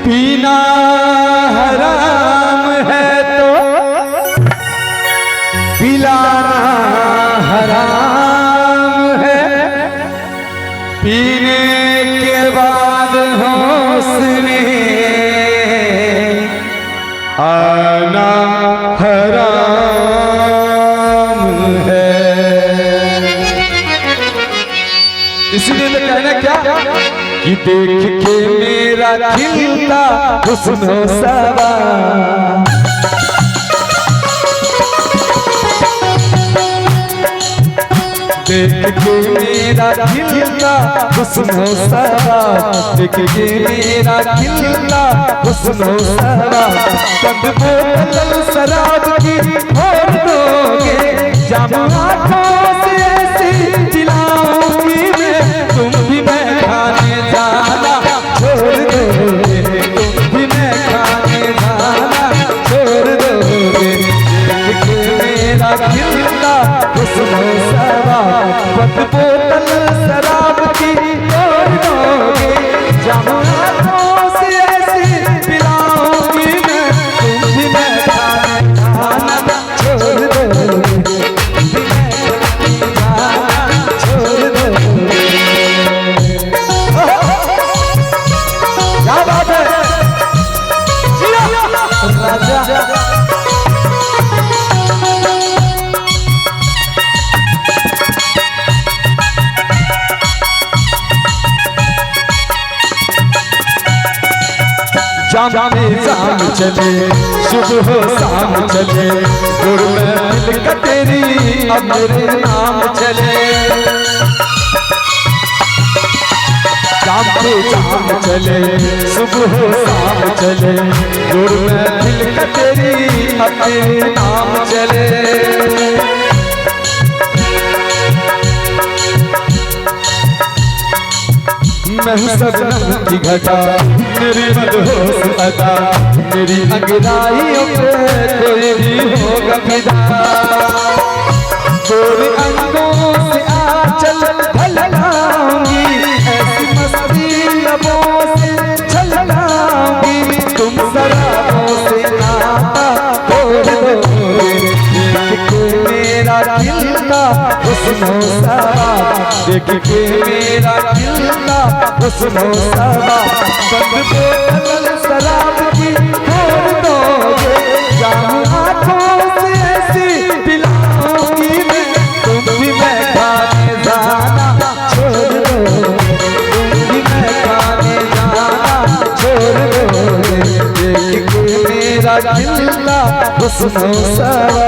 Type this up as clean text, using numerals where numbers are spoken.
पीना हराम है तो पिलाना हराम है, पीने के बाद होश में आना हराम है। इसलिए मैं कहना क्या कि देख के मेरा खिलता हुस्न सबा, देख के मेरा खिलता हुस्न सबा, देख के मेरा खिलता हुस्न सबा। बंद बोतल शराब की खोल दोगे, जाम आँखों से ऐसी दिलाऊंगी मैं, तुम भी मैं खाने जाना छोड़ दोगे, तुम भी मैं खाने जाना छोड़ दोगे। देख के मेरा खिलता हुस्न सबा, बंद बोतल शराब की खोल दोगे, जाम आँखों से ऐसी पिलाऊंगी मैं, तुम भी मैं खाने जाना छोड़ दोगे, तुम भी मैं खाने जाना छोड़ दोगे। क्या बात है राजा। जाम जाम चले सुबह शाम चले, गुड़ में मिल का तेरी अब मेरे नाम चले। जाम जाम चले सुबह शाम चले, गुड़ में मिल का तेरी अब मेरे नाम चले। मैं हूँ शबनम की घटा, मेरी मदहोश अदा, मेरी अंगड़ाइयों पे कोई भी होगा फिदा। गोरे अंगों से आंचल ढललाऊंगी, ऐसी मस्ती लबों से छललाऊंगी, तुम शराबों से नाता तोड़ दोगे। देख के मेरा खिलता हुस्न सबा, देख के मेरा खिलता हुस्न सबा। बंद बोतल शराब की खोल दोगे, जाम आँखों से ऐसी पिलाऊंगी मैं, तुम भी मैं खाने जाना छोड़ दोगे, तुम भी मैं खाने जाना छोड़ दोगे। देख के मेरा खिलता हुस्न सबा।